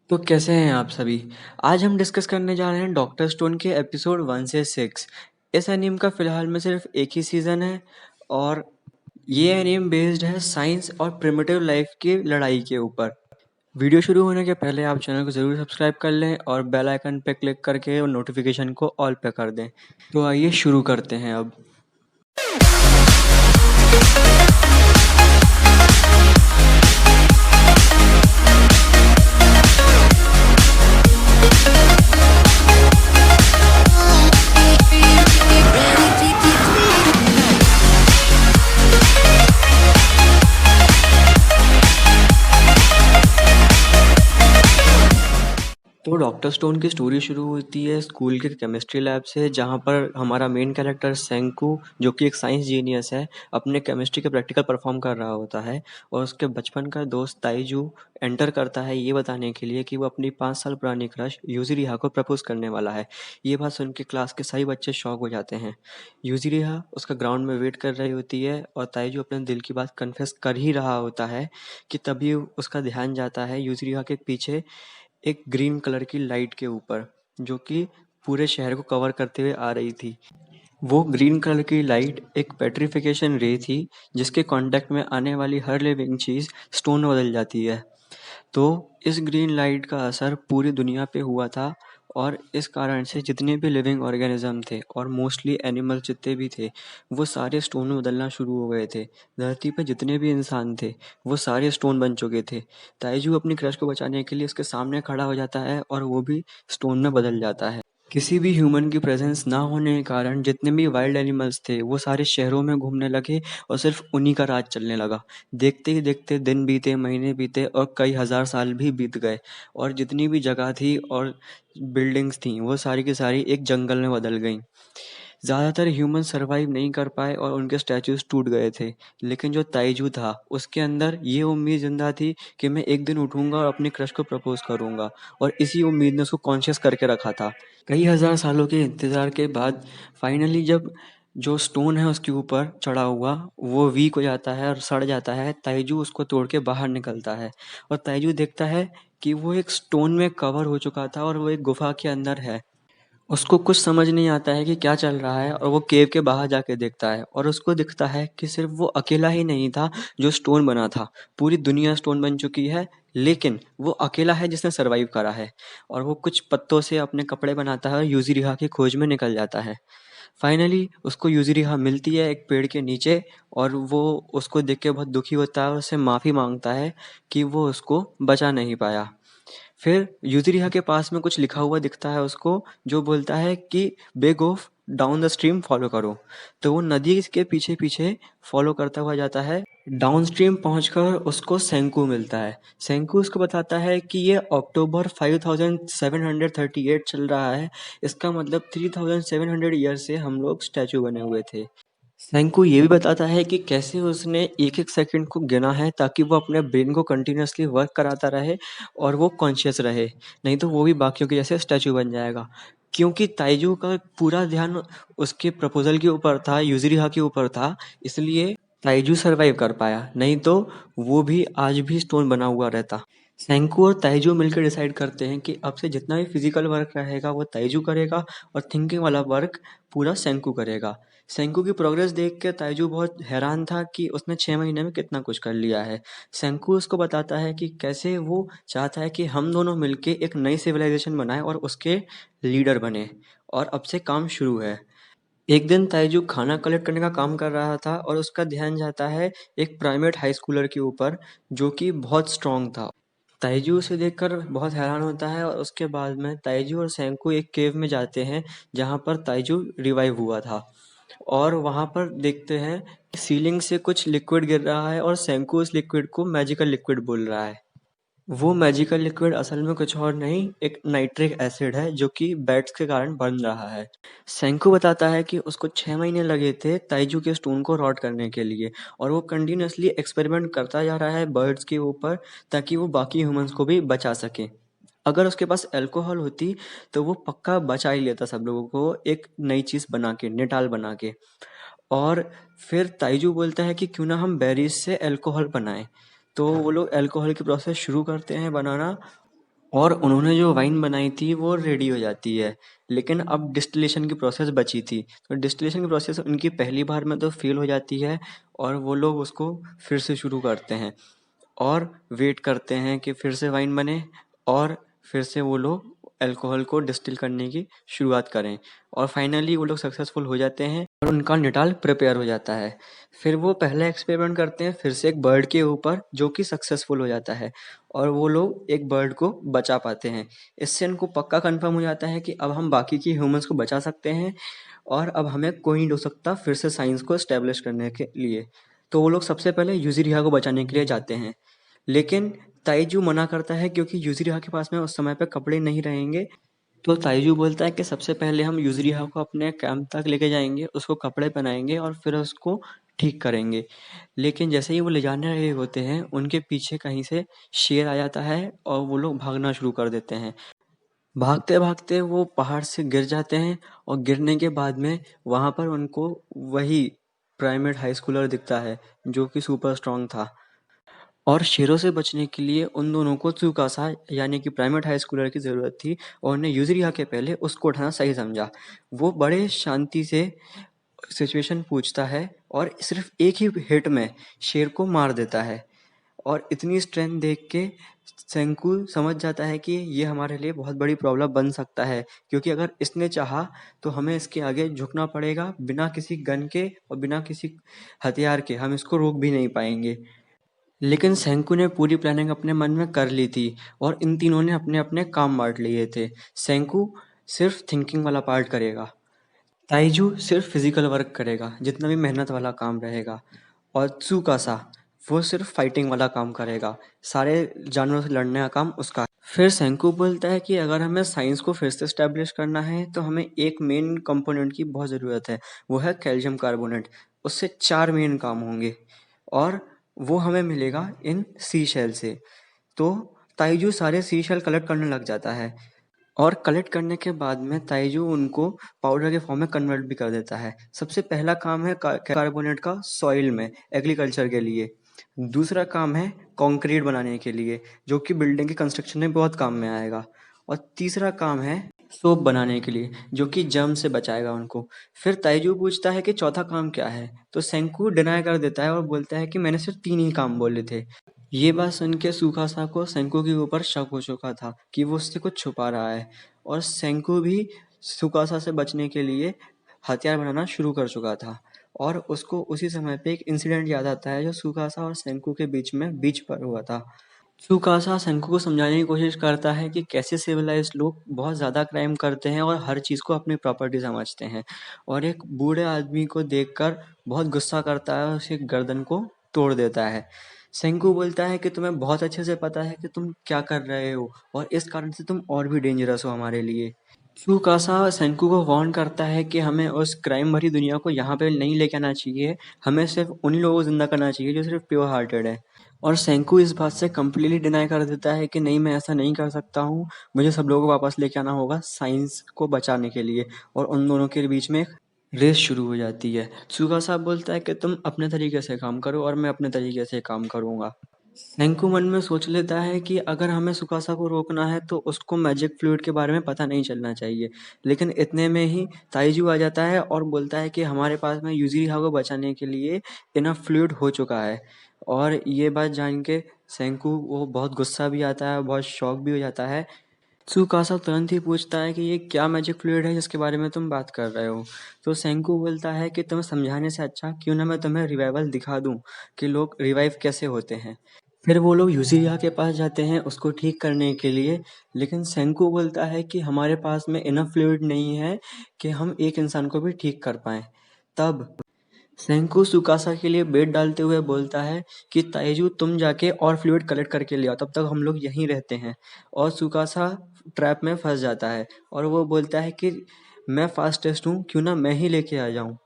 तो कैसे हैं आप सभी। आज हम डिस्कस करने जा रहे हैं डॉक्टर स्टोन के एपिसोड 1 से 6। इस एनीम का फ़िलहाल में सिर्फ एक ही सीज़न है और ये एनीम बेस्ड है साइंस और प्रिमिटिव लाइफ की लड़ाई के ऊपर। वीडियो शुरू होने के पहले आप चैनल को ज़रूर सब्सक्राइब कर लें और बेल आइकन पे क्लिक करके नोटिफिकेशन को ऑल पे कर दें। तो आइए शुरू करते हैं अब। तो डॉक्टर स्टोन की स्टोरी शुरू होती है स्कूल के केमिस्ट्री लैब से, जहाँ पर हमारा मेन कैरेक्टर सेंकू, जो कि एक साइंस जीनियस है, अपने केमिस्ट्री के प्रैक्टिकल परफॉर्म कर रहा होता है और उसके बचपन का दोस्त ताइजू एंटर करता है ये बताने के लिए कि वो अपनी 5 साल पुरानी क्रश यूजिरिहा को प्रपोज करने वाला है। ये बात सुन के क्लास के सभी बच्चे शॉक हो जाते हैं। यूजिरिहा उसका ग्राउंड में वेट कर रही होती है और ताइजू अपने दिल की बात कन्फेस कर ही रहा होता है कि तभी उसका ध्यान जाता है यूजिरिहा के पीछे एक ग्रीन कलर की लाइट के ऊपर, जो कि पूरे शहर को कवर करते हुए आ रही थी। वो ग्रीन कलर की लाइट एक पेट्रिफिकेशन रे थी, जिसके कांटेक्ट में आने वाली हर लिविंग चीज़ स्टोन में बदल जाती है। तो इस ग्रीन लाइट का असर पूरी दुनिया पे हुआ था और इस कारण से जितने भी लिविंग ऑर्गेनिज्म थे और मोस्टली एनिमल जितने भी थे, वो सारे स्टोन में बदलना शुरू हो गए थे। धरती पे जितने भी इंसान थे, वो सारे स्टोन बन चुके थे। ताइजू अपनी क्रश को बचाने के लिए उसके सामने खड़ा हो जाता है और वो भी स्टोन में बदल जाता है। किसी भी ह्यूमन की प्रेजेंस ना होने के कारण जितने भी वाइल्ड एनिमल्स थे वो सारे शहरों में घूमने लगे और सिर्फ उन्हीं का राज चलने लगा। देखते ही देखते दिन बीते, महीने बीते और कई हज़ार साल भी बीत गए और जितनी भी जगह थी और बिल्डिंग्स थीं वो सारी की सारी एक जंगल में बदल गईं। ज़्यादातर ह्यूमन सर्वाइव नहीं कर पाए और उनके स्टैचूज़ टूट गए थे, लेकिन जो ताइजू था उसके अंदर ये उम्मीद ज़िंदा थी कि मैं एक दिन उठूँगा और अपनी क्रश को प्रपोज़ करूँगा, और इसी उम्मीद ने उसको कॉन्शियस करके रखा था। कई हज़ार सालों के इंतज़ार के बाद फाइनली जब जो स्टोन है उसके ऊपर चढ़ा हुआ वो वीक हो जाता है और सड़ जाता है, ताइजू उसको तोड़ के बाहर निकलता है और ताइजू देखता है कि वो एक स्टोन में कवर हो चुका था और वो एक गुफा के अंदर है। उसको कुछ समझ नहीं आता है कि क्या चल रहा है और वो केव के बाहर जाके देखता है और उसको दिखता है कि सिर्फ वो अकेला ही नहीं था जो स्टोन बना था। पूरी दुनिया स्टोन बन चुकी है, लेकिन वो अकेला है जिसने सरवाइव करा है। और वो कुछ पत्तों से अपने कपड़े बनाता है और यूजिरिहा की खोज में निकल जाता है। फाइनली उसको यूजिरिहा मिलती है एक पेड़ के नीचे और वो उसको देख के बहुत दुखी होता है और उससे माफ़ी मांगता है कि वो उसको बचा नहीं पाया। फिर यूजिरिहा के पास में कुछ लिखा हुआ दिखता है उसको, जो बोलता है कि beg of down the stream follow करो। तो वो नदी के पीछे पीछे फॉलो करता हुआ जाता है। डाउन स्ट्रीम पहुँचकर उसको सेंकू मिलता है। सेंकू उसको बताता है कि ये अक्टूबर 5738 चल रहा है। इसका मतलब 3700 ईयर से हम लोग स्टैचू बने हुए थे। सेंकू ये भी बताता है कि कैसे उसने एक-एक सेकंड को गिना है ताकि वो अपने ब्रेन को कंटिन्यूअसली वर्क कराता रहे और वो कॉन्शियस रहे, नहीं तो वो भी बाकियों के जैसे स्टैचू बन जाएगा। क्योंकि ताइजू का पूरा ध्यान उसके प्रपोज़ल के ऊपर था, यूज़िरिहा के ऊपर था, इसलिए ताइजू सर्वाइव कर पाया, नहीं तो वो भी आज भी स्टोन बना हुआ रहता। सेंकू और ताइजू मिलकर डिसाइड करते हैं कि अब से जितना भी फिजिकल वर्क रहेगा वो ताइजू करेगा और थिंकिंग वाला वर्क पूरा सेंकू करेगा। सेंकू की प्रोग्रेस देख के ताइजू बहुत हैरान था कि उसने 6 महीने में कितना कुछ कर लिया है। सेंकू उसको बताता है कि कैसे वो चाहता है कि हम दोनों मिलके एक नई सिविलाइजेशन बनाएं और उसके लीडर बने, और अब से काम शुरू है। एक दिन ताइजू खाना कलेक्ट करने का काम कर रहा था और उसका ध्यान जाता है एक प्राइमेट हाई स्कूलर के ऊपर, जो कि बहुत स्ट्रांग था। ताइजू उसे देखकर बहुत हैरान होता है और उसके बाद में ताइजू और सेंकू एक केव में जाते हैं जहाँ पर ताइजू रिवाइव हुआ था, और वहाँ पर देखते हैं कि सीलिंग से कुछ लिक्विड गिर रहा है और सेंकू उस लिक्विड को मैजिकल लिक्विड बोल रहा है। वो मैजिकल लिक्विड असल में कुछ और नहीं, एक नाइट्रिक एसिड है जो कि बैट्स के कारण बन रहा है। सेंकू बताता है कि उसको 6 महीने लगे थे ताइजू के स्टोन को रॉट करने के लिए, और वो कंटिन्यूअसली एक्सपेरिमेंट करता जा रहा है बर्ड्स के ऊपर ताकि वो बाकी ह्यूमंस को भी बचा सके। अगर उसके पास अल्कोहल होती तो वो पक्का बचा ही लेता सब लोगों को एक नई चीज़ बना के, निटाल बना के। और फिर ताइजू बोलता है कि क्यों ना हम बेरीज से अल्कोहल बनाएं। तो वो लोग अल्कोहल की प्रोसेस शुरू करते हैं बनाना, और उन्होंने जो वाइन बनाई थी वो रेडी हो जाती है। लेकिन अब डिस्टिलेशन की प्रोसेस बची थी, तो डिस्टिलेशन की प्रोसेस उनकी पहली बार में तो फेल हो जाती है और वो लोग उसको फिर से शुरू करते हैं और वेट करते हैं कि फिर से वाइन बने और फिर से वो लोग अल्कोहल को डिस्टिल करने की शुरुआत करें और फाइनली वो लोग सक्सेसफुल हो जाते हैं और उनका निटाल प्रिपेयर हो जाता है। फिर वो पहला एक्सपेरिमेंट करते हैं फिर से एक बर्ड के ऊपर, जो कि सक्सेसफुल हो जाता है और वो लोग एक बर्ड को बचा पाते हैं। इससे उनको पक्का कंफर्म हो जाता है कि अब हम बाकी के ह्यूमंस को बचा सकते हैं और अब हमें कोई नहीं रोक सकता फिर से साइंस को एस्टेब्लिश करने के लिए। तो वो लोग सबसे पहले यूज़िरिहा को बचाने के लिए जाते हैं। लेकिन ताइजू मना करता है क्योंकि यूज़िरिहा के पास में उस समय पे कपड़े नहीं रहेंगे। तो ताइजू बोलता है कि सबसे पहले हम यूज़िरिहा को अपने कैंप तक लेके जाएंगे, उसको कपड़े पहनाएंगे और फिर उसको ठीक करेंगे। लेकिन जैसे ही वो ले जाने रहे होते हैं, उनके पीछे कहीं से शेर आ जाता है और वो लोग भागना शुरू कर देते हैं। भागते भागते वो पहाड़ से गिर जाते हैं और गिरने के बाद में वहाँ पर उनको वही प्राइमेट हाई स्कूलर दिखता है, जो कि सुपर स्ट्रांग था। और शेरों से बचने के लिए उन दोनों को त्सुकासा यानी कि प्राइमेट हाई स्कूलर की ज़रूरत थी और उन्हें यूज़िरिहा के पहले उसको उठाना सही समझा। वो बड़े शांति से सिचुएशन पूछता है और सिर्फ एक ही हिट में शेर को मार देता है और इतनी स्ट्रेंथ देख के सेंकू समझ जाता है कि ये हमारे लिए बहुत बड़ी प्रॉब्लम बन सकता है, क्योंकि अगर इसने चाहा तो हमें इसके आगे झुकना पड़ेगा, बिना किसी गन के और बिना किसी हथियार के हम इसको रोक भी नहीं पाएंगे। लेकिन सेंकू ने पूरी प्लानिंग अपने मन में कर ली थी और इन तीनों ने अपने अपने काम बांट लिए थे। सेंकू सिर्फ थिंकिंग वाला पार्ट करेगा, ताइजू सिर्फ फिजिकल वर्क करेगा जितना भी मेहनत वाला काम रहेगा, और त्सुकासा वो सिर्फ फाइटिंग वाला काम करेगा, सारे जानवरों से लड़ने का काम उसका। फिर सेंकू बोलता है कि अगर हमें साइंस को फिर से स्टैब्लिश करना है तो हमें एक मेन कंपोनेंट की बहुत ज़रूरत है, वो है कैल्शियम कार्बोनेट। उससे चार मेन काम होंगे और वो हमें मिलेगा इन सी शेल से। तो ताइजू सारे सी शेल कलेक्ट करने लग जाता है और कलेक्ट करने के बाद में ताइजू उनको पाउडर के फॉर्म में कन्वर्ट भी कर देता है। सबसे पहला काम है कार्बोनेट का सॉइल में एग्रीकल्चर के लिए। दूसरा काम है कंक्रीट बनाने के लिए, जो कि बिल्डिंग के कंस्ट्रक्शन में बहुत काम में आएगा। और तीसरा काम है सोप बनाने के लिए, जो कि जर्म से बचाएगा उनको। फिर ताइजू पूछता है कि चौथा काम क्या है, तो सेंकू डिनाई कर देता है और बोलता है कि मैंने सिर्फ तीन ही काम बोले थे। ये बात सुन के सुकासा को सेंकू के ऊपर शक हो चुका था कि वो उससे कुछ छुपा रहा है और सेंकू भी सुकासा से बचने के लिए हथियार बनाना शुरू कर चुका था। और उसको उसी समय पे एक इंसिडेंट याद आता है जो सुकासा और सेंकू के बीच में बीच पर हुआ था। सुकासा सेंकू को समझाने की कोशिश करता है कि कैसे सिविलाइज्ड लोग बहुत ज़्यादा क्राइम करते हैं और हर चीज़ को अपनी प्रॉपर्टी समझते हैं, और एक बूढ़े आदमी को देखकर बहुत गुस्सा करता है और उसकी गर्दन को तोड़ देता है। सेंकू बोलता है कि तुम्हें बहुत अच्छे से पता है कि तुम क्या कर रहे हो और इस कारण से तुम और भी डेंजरस हो हमारे लिए। त्सुकासा सेंकू को वार्न करता है कि हमें उस क्राइम भरी दुनिया को यहाँ पे नहीं लेके आना चाहिए, हमें सिर्फ उन्हीं लोगों को जिंदा करना चाहिए जो सिर्फ प्योर हार्टेड है। और सेंकू इस बात से कम्प्लीटली डिनाई कर देता है कि नहीं, मैं ऐसा नहीं कर सकता हूँ, मुझे सब लोगों को वापस लेके आना होगा साइंस को बचाने के लिए। और उन दोनों के बीच में एक रेस शुरू हो जाती है। त्सुकासा बोलता है कि तुम अपने तरीके से काम करो और मैं अपने तरीके से काम करूँगा। सेंकू मन में सोच लेता है कि अगर हमें सुकासा को रोकना है तो उसको मैजिक फ्लूइड के बारे में पता नहीं चलना चाहिए। लेकिन इतने में ही ताइजू आ जाता है और बोलता है कि हमारे पास में यूज़िरिहा को बचाने के लिए इनफ फ्लूइड हो चुका है। और ये बात जान के सेंकू वो बहुत गुस्सा भी आता है, बहुत शॉक भी हो जाता है। त्सुकासा तुरंत ही पूछता है कि ये क्या मैजिक फ्लूइड है जिसके बारे में तुम बात कर रहे हो। तो सेंकू बोलता है कि तुम्हें समझाने से अच्छा क्यों ना मैं तुम्हें रिवाइवल दिखा दूं कि लोग रिवाइव कैसे होते हैं। फिर वो लोग यूज़िरिहा के पास जाते हैं उसको ठीक करने के लिए, लेकिन सेंकू बोलता है कि हमारे पास में इनफ फ्लूइड नहीं है कि हम एक इंसान को भी ठीक कर पाएँ। तब सेंकू सुकासा के लिए बेट डालते हुए बोलता है कि ताइजू तुम जाके और फ्लूइड कलेक्ट करके ले आओ, तब तक हम लोग यहीं रहते हैं। और सुकासा ट्रैप में फंस जाता है और वो बोलता है कि मैं फास्टेस्ट हूँ, क्यों ना मैं ही लेके आ जाऊँ।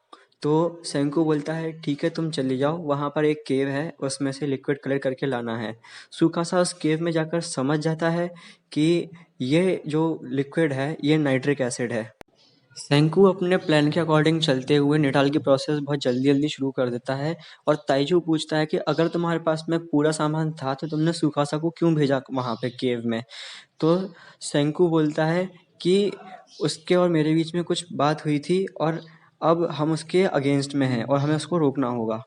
तो सेंकू बोलता है ठीक है, तुम चले जाओ, वहाँ पर एक केव है उसमें से लिक्विड कलेक्ट करके लाना है। सुकासा उस केव में जाकर समझ जाता है कि ये जो लिक्विड है ये नाइट्रिक एसिड है। सेंकू अपने प्लान के अकॉर्डिंग चलते हुए निडाल की प्रोसेस बहुत जल्दी-जल्दी शुरू कर देता है और ताइजू पूछता है कि अगर तुम्हारे पास में पूरा सामान था तो तुमने सुकासा को क्यों भेजा वहाँ पे केव में? तो सेंकू बोलता है कि उसके और मेरे बीच में कुछ बात हुई थी और अब हम उसके अगेंस्ट में हैं और हमें उसको रोकना होगा।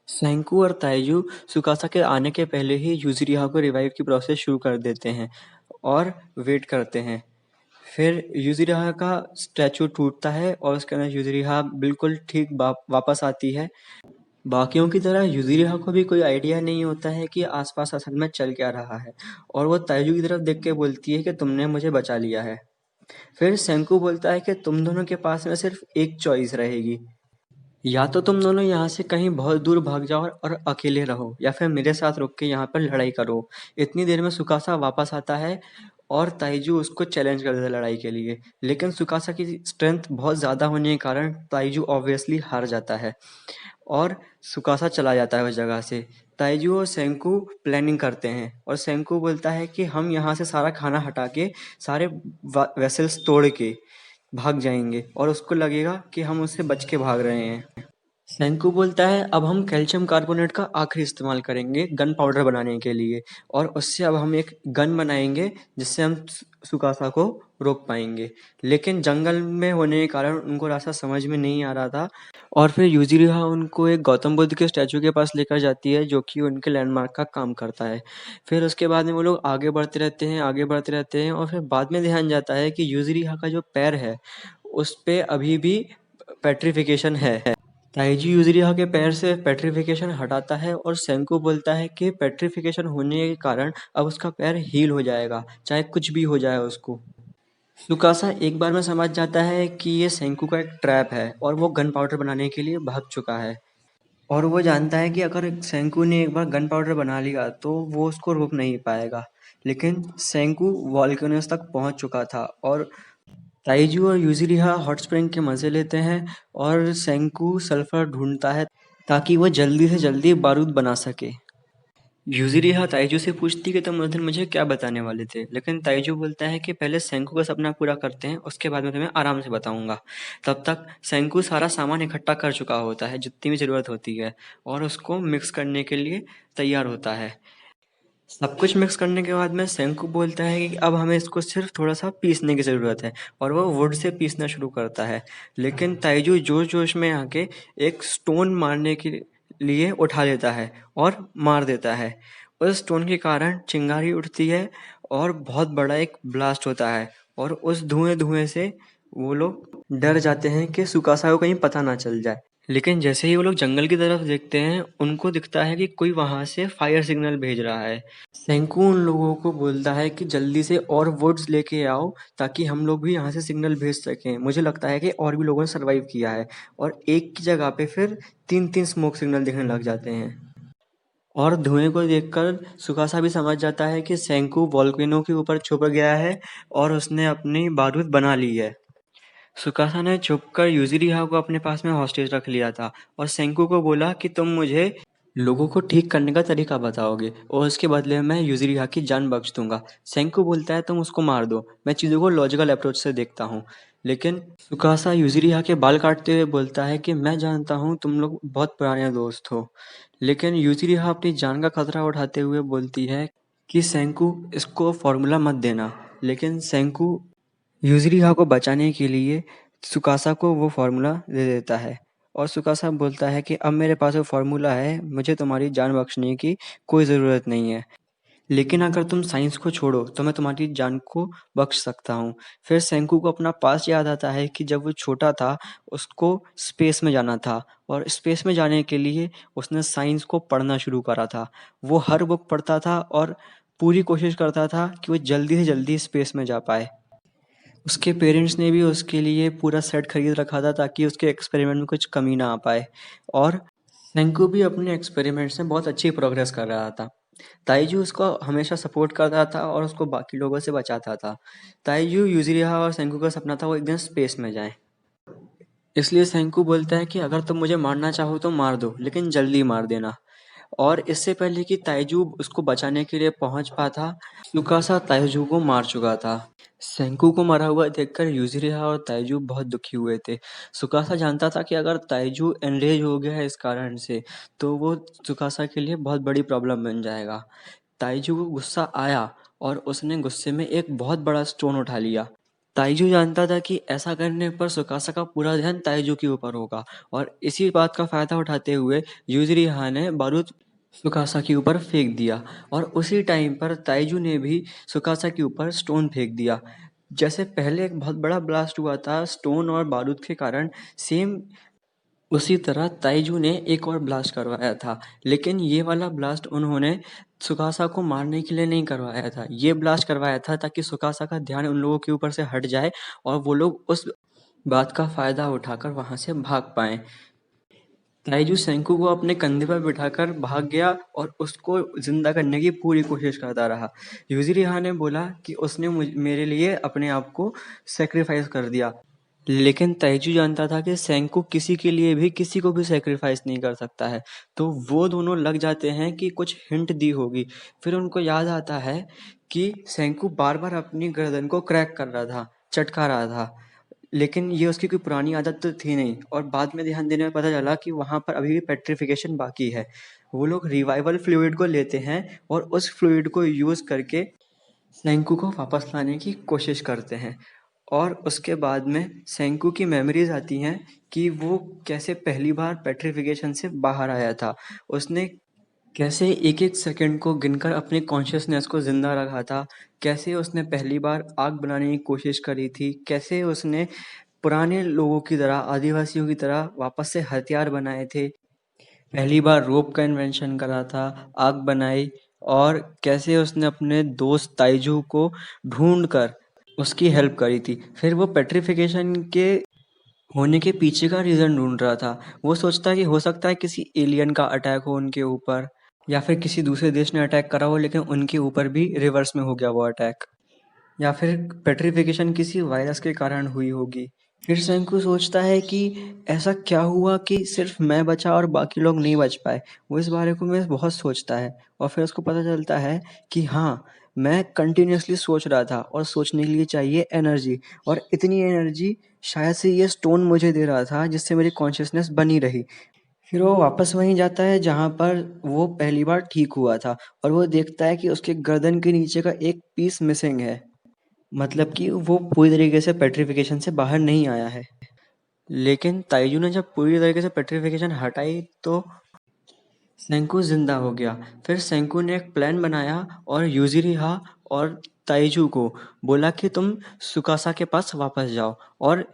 सेंकू और ताइजू सुकासा के आने के पहले ही यूज़ुरिहा को रिवाइव की प्रोसेस शुरू कर देते हैं और वेट करते हैं। फिर यूज़ुरिहा का स्टैचू टूटता है और उसके अंदर यूज़ुरिहा बिल्कुल ठीक वापस आती है। बाकियों की तरह यूज़ुरिहा को भी कोई आइडिया नहीं होता है कि आसपास असल में चल क्या रहा है और वो ताइजू की तरफ देख के बोलती है कि तुमने मुझे बचा लिया है। फिर सेंकू बोलता है कि तुम दोनों के पास में सिर्फ एक चॉइस रहेगी, या तो तुम दोनों यहाँ से कहीं बहुत दूर भाग जाओ और अकेले रहो या फिर मेरे साथ रुक के यहाँ पर लड़ाई करो। इतनी देर में सुकासा वापस आता है और ताइजू उसको चैलेंज कर देता है लड़ाई के लिए, लेकिन सुकासा की स्ट्रेंथ बहुत ज़्यादा होने के कारण ताइजू ऑब्वियसली हार जाता है और सुकासा चला जाता है उस जगह से। ताइजू और सेंकू प्लानिंग करते हैं और सेंकू बोलता है कि हम यहाँ से सारा खाना हटा के सारे वेसल्स तोड़ के भाग जाएंगे और उसको लगेगा कि हम उससे बच के भाग रहे हैं। सेंकू बोलता है अब हम कैल्शियम कार्बोनेट का आखिरी इस्तेमाल करेंगे गन पाउडर बनाने के लिए और उससे अब हम एक गन बनाएंगे जिससे हम सुकासा को रोक पाएंगे। लेकिन जंगल में होने के कारण उनको रास्ता समझ में नहीं आ रहा था और फिर यूजिरिहा उनको एक गौतम बुद्ध के स्टैचू के पास लेकर जाती है जो कि उनके लैंडमार्क का काम करता है। फिर उसके बाद में वो लोग आगे बढ़ते रहते हैं और फिर बाद में ध्यान जाता है कि यूजिरिहा का जो पैर है उस पे अभी भी पेट्रिफिकेशन है। ताइजी यूज़ुरिहा के पैर से पेट्रिफिकेशन हटाता है और सेंको बोलता है कि पेट्रिफिकेशन होने के कारण अब उसका पैर हील हो जाएगा, चाहे कुछ भी हो जाए उसको। सुकासा एक बार में समझ जाता है कि ये सेंकू का एक ट्रैप है और वो गन पाउडर बनाने के लिए भाग चुका है और वो जानता है कि अगर सेंकू ने एक बार गन पाउडर बना लिया तो वो उसको रोक नहीं पाएगा। लेकिन सेंकू वॉल्केनोस तक पहुंच चुका था और ताइजू और यूज़ुरिहा हॉट स्प्रिंग के मज़े लेते हैं और सेंकू सल्फर ढूंढता है ताकि वो जल्दी से जल्दी बारूद बना सके। यूज़ुरिहा ताइजू से पूछती कि तुम उस दिन मुझे क्या बताने वाले थे, लेकिन ताइजू बोलता है कि पहले सेंकू का सपना पूरा करते हैं, उसके बाद मैं तुम्हें आराम से बताऊंगा। तब तक सेंकू सारा सामान इकट्ठा कर चुका होता है जितनी भी ज़रूरत होती है और उसको मिक्स करने के लिए तैयार होता है। सब कुछ मिक्स करने के बाद में सेंकू बोलता है कि अब हमें इसको सिर्फ थोड़ा-सा पीसने की ज़रूरत है और वो वुड से पीसना शुरू करता है। लेकिन ताइजू जोश-जोश में आके एक स्टोन मारने के लिए उठा लेता है और मार देता है। उस स्टोन के कारण चिंगारी उठती है और बहुत बड़ा एक ब्लास्ट होता है और उस धुएँ-धुएँ से वो लोग डर जाते हैं कि सुकासा को कहीं पता ना चल जाए। लेकिन जैसे ही वो लोग जंगल की तरफ देखते हैं, उनको दिखता है कि कोई वहाँ से फायर सिग्नल भेज रहा है। सेंकू उन लोगों को बोलता है कि जल्दी से और वुड्स लेके आओ ताकि हम लोग भी यहाँ से सिग्नल भेज सकें। मुझे लगता है कि और भी लोगों ने सरवाइव किया है और एक की जगह पे फिर 3-3 स्मोक सिग्नल दिखने लग जाते हैं। और धुएं को देखकर सुकासा भी समझ जाता है कि सेंकू वोल्केनो के ऊपर छुप गया है और उसने अपनी बारूद बना ली है। सुकासा ने छुपकर यूज़ुरिहा को अपने पास में हॉस्टेज रख लिया था और सेंकू को बोला कि तुम मुझे लोगों को ठीक करने का तरीका बताओगे और उसके बदले में मैं यूज़ुरिहा की जान बख्श दूंगा। सेंकू बोलता है तुम उसको मार दो, मैं चीज़ों को लॉजिकल अप्रोच से देखता हूँ। लेकिन सुकासा यूज़ुरिहा के बाल काटते हुए बोलता है कि मैं जानता हूँ तुम लोग बहुत पुराने दोस्त हो। लेकिन यूज़ुरिहा अपनी जान का खतरा उठाते हुए बोलती है कि सेंकू इसको फॉर्मूला मत देना। लेकिन सेंकू यूज़ुरिहा को बचाने के लिए सुकासा को वो फ़ॉर्मूला दे देता है और सुकासा बोलता है कि अब मेरे पास वो फ़ॉर्मूला है, मुझे तुम्हारी जान बख्शने की कोई ज़रूरत नहीं है। लेकिन अगर तुम साइंस को छोड़ो तो मैं तुम्हारी जान को बख्श सकता हूँ। फिर सेंकू को अपना पास्ट याद आता है कि जब वो छोटा था, उसको स्पेस में जाना था और स्पेस में जाने के लिए उसने साइंस को पढ़ना शुरू करा था। वो हर बुक पढ़ता था और पूरी कोशिश करता था कि वो जल्दी से जल्दी स्पेस में जा पाए। उसके पेरेंट्स ने भी उसके लिए पूरा सेट खरीद रखा था ताकि उसके एक्सपेरिमेंट में कुछ कमी ना आ पाए और सेंकू भी अपने एक्सपेरिमेंट्स में बहुत अच्छी प्रोग्रेस कर रहा था। ताइजू उसको हमेशा सपोर्ट करता था और उसको बाकी लोगों से बचाता था। ताइजू, यूज़ुरिहा और सेंकू का सपना था वो एक दिन स्पेस में जाएं। इसलिए सेंकू बोलता है कि अगर तुम मुझे मारना चाहो तो मार दो, लेकिन जल्दी मार देना। और इससे पहले कि ताइजू उसको बचाने के लिए पहुंच पाता, सुकासा ताइजू को मार चुका था। सेंकू को मरा हुआ देखकर यूजिरिहा और ताइजू बहुत दुखी हुए थे। सुकासा जानता था कि अगर ताइजू एनरेज हो गया है इस कारण से, तो वो सुकासा के लिए बहुत बड़ी प्रॉब्लम बन जाएगा। ताइजू को गुस्सा आया और उसने गुस्से में एक बहुत बड़ा स्टोन उठा लिया। ताइजू जानता था कि ऐसा करने पर सुकासा का पूरा ध्यान ताइजू के ऊपर होगा, और इसी बात का फायदा उठाते हुए यूजिरिहा ने बारूद सुकासा के ऊपर फेंक दिया, और उसी टाइम पर ताइजू ने भी सुकासा के ऊपर स्टोन फेंक दिया। जैसे पहले एक बहुत बड़ा ब्लास्ट हुआ था स्टोन और बारूद के कारण, सेम उसी तरह ताइजू ने एक और ब्लास्ट करवाया था। लेकिन ये वाला ब्लास्ट उन्होंने सुकासा को मारने के लिए नहीं करवाया था। ये ब्लास्ट करवाया था ताकि सुकासा का ध्यान उन लोगों के ऊपर से हट जाए और वो लोग उस बात का फायदा उठाकर वहां से भाग पाएं। ताइजू सेंकू को अपने कंधे पर बिठाकर भाग गया और उसको जिंदा करने की पूरी कोशिश करता रहा। यूजिरिहा ने बोला कि उसने मेरे लिए अपने आप को सेक्रीफाइस कर दिया, लेकिन ताइजू जानता था कि सेंकू किसी के लिए भी किसी को भी सेक्रीफाइस नहीं कर सकता है। तो वो दोनों लग जाते हैं कि कुछ हिंट दी होगी। फिर उनको याद आता है कि सेंकू बार बार अपनी गर्दन को क्रैक कर रहा था, चटका रहा था, लेकिन ये उसकी कोई पुरानी आदत तो थी नहीं। और बाद में ध्यान देने में पता चला कि वहाँ पर अभी भी पेट्रिफिकेशन बाकी है। वो लोग रिवाइवल फ्लूइड को लेते हैं और उस फ्लूइड को यूज़ करके सेंकू को वापस लाने की कोशिश करते हैं। और उसके बाद में सेंकू की मेमोरीज आती हैं कि वो कैसे पहली बार पेट्रिफिकेशन से बाहर आया था। उसने कैसे एक एक सेकंड को गिनकर अपने कॉन्शियसनेस को जिंदा रखा था, कैसे उसने पहली बार आग बनाने की कोशिश करी थी, कैसे उसने पुराने लोगों की तरह, आदिवासियों की तरह वापस से हथियार बनाए थे, पहली बार रोप का इन्वेंशन करा था, आग बनाई, और कैसे उसने अपने दोस्त ताइजू को ढूंढ कर उसकी हेल्प करी थी। फिर वो पेट्रिफिकेशन के होने के पीछे का रीज़न ढूंढ रहा था। वो सोचता है कि हो सकता है किसी एलियन का अटैक हो उनके ऊपर, या फिर किसी दूसरे देश ने अटैक करा हो लेकिन उनके ऊपर भी रिवर्स में हो गया वो अटैक, या फिर पेट्रिफिकेशन किसी वायरस के कारण हुई होगी। फिर सेंकू सोचता है कि ऐसा क्या हुआ कि सिर्फ मैं बचा और बाकी लोग नहीं बच पाए। वो इस बारे को में बहुत सोचता है, और फिर उसको पता चलता है कि हाँ, मैं कंटिन्यूअसली सोच रहा था और सोचने के लिए चाहिए एनर्जी, और इतनी एनर्जी शायद से ये स्टोन मुझे दे रहा था जिससे मेरी कॉन्शियसनेस बनी रही। फिर वो वापस वहीं जाता है जहाँ पर वो पहली बार ठीक हुआ था, और वो देखता है कि उसके गर्दन के नीचे का एक पीस मिसिंग है। मतलब कि वो पूरी तरीके से पेट्रिफिकेशन से बाहर नहीं आया है। लेकिन ताइजू ने जब पूरी तरीके से पेट्रिफिकेशन हटाई तो सेंकू जिंदा हो गया। फिर सेंकू ने एक प्लान बनाया और यूजिरिहा और ताइजू को बोला कि तुम सुकासा के पास वापस जाओ और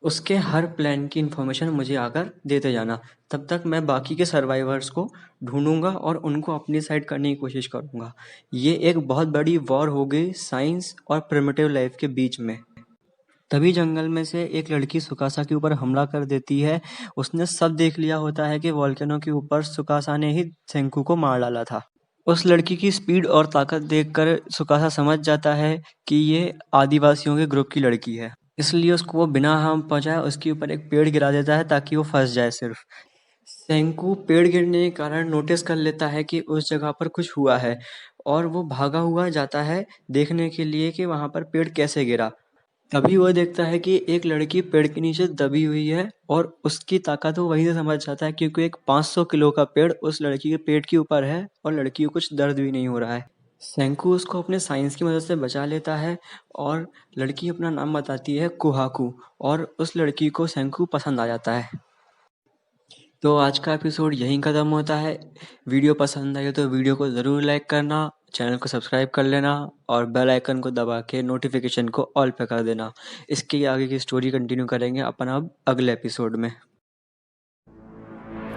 उसके हर प्लान की इन्फॉर्मेशन मुझे आकर देते जाना। तब तक मैं बाकी के सर्वाइवर्स को ढूंढूंगा और उनको अपनी साइड करने की कोशिश करूंगा। ये एक बहुत बड़ी वॉर हो गई साइंस और प्रिमिटिव लाइफ के बीच में। तभी जंगल में से एक लड़की सुकासा के ऊपर हमला कर देती है। उसने सब देख लिया होता है कि वॉल्केनो के ऊपर सुकासा ने ही सेंकू को मार डाला था। उस लड़की की स्पीड और ताकत देखकर सुकासा समझ जाता है कि ये आदिवासियों के ग्रुप की लड़की है। इसलिए उसको वो बिना हार्म पहुंचाए उसके ऊपर एक पेड़ गिरा देता है ताकि वो फंस जाए सिर्फ। सेंकू पेड़ गिरने के कारण नोटिस कर लेता है कि उस जगह पर कुछ हुआ है, और वो भागा हुआ जाता है देखने के लिए कि वहां पर पेड़ कैसे गिरा। तभी वो देखता है कि एक लड़की पेड़ के नीचे दबी हुई है, और उसकी ताकत वो वहीं से समझ जाता है क्योंकि एक 500 किलो का पेड़ उस लड़की के पेट के ऊपर है और लड़की को कुछ दर्द भी नहीं हो रहा है। सेंकू उसको अपने साइंस की मदद से बचा लेता है, और लड़की अपना नाम बताती है कुहाकू, और उस लड़की को सेंकू पसंद आ जाता है। तो आज का एपिसोड यहीं ख़त्म होता है। वीडियो पसंद आई तो वीडियो को ज़रूर लाइक करना, चैनल को सब्सक्राइब कर लेना और बेल आइकन को दबा के नोटिफिकेशन को ऑल पे कर देना। इसके आगे की स्टोरी कंटिन्यू करेंगे अपन अब अगले एपिसोड में।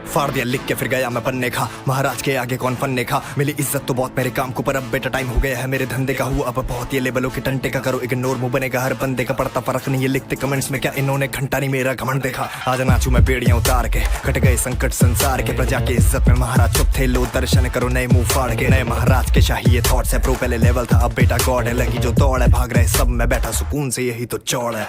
फाड़ दिया लिख के फिर गया मैं पन्ने खा, महाराज के आगे कौन फन्ने खा। मिली इज्जत तो बहुत मेरे काम को, पर अब बेटा टाइम हो गया है मेरे धंधे का। हुआ अब बहुत ये लेवलों के टंटे का, करो इग्नोर मुंह बनेगा हर बंदे का। पड़ता फर्क नहीं ये लिखते कमेंट्स में क्या इन्होंने घंटा नहीं मेरा घमंड देखा। आज नाचू मैं बेड़ियां उतार के, कट गए संकट संसार के। प्रजा की इज्जत में महाराज चुप थे, लो दर्शन करो नए मुंह फाड़ के। नए महाराज के शाही ये थॉट्स है, प्रो पहले लेवल था अब बेटा गॉड है। लगी जो दौड़ है भाग रहे सब, मैं बैठा सुकून से यही तो चौड़ है।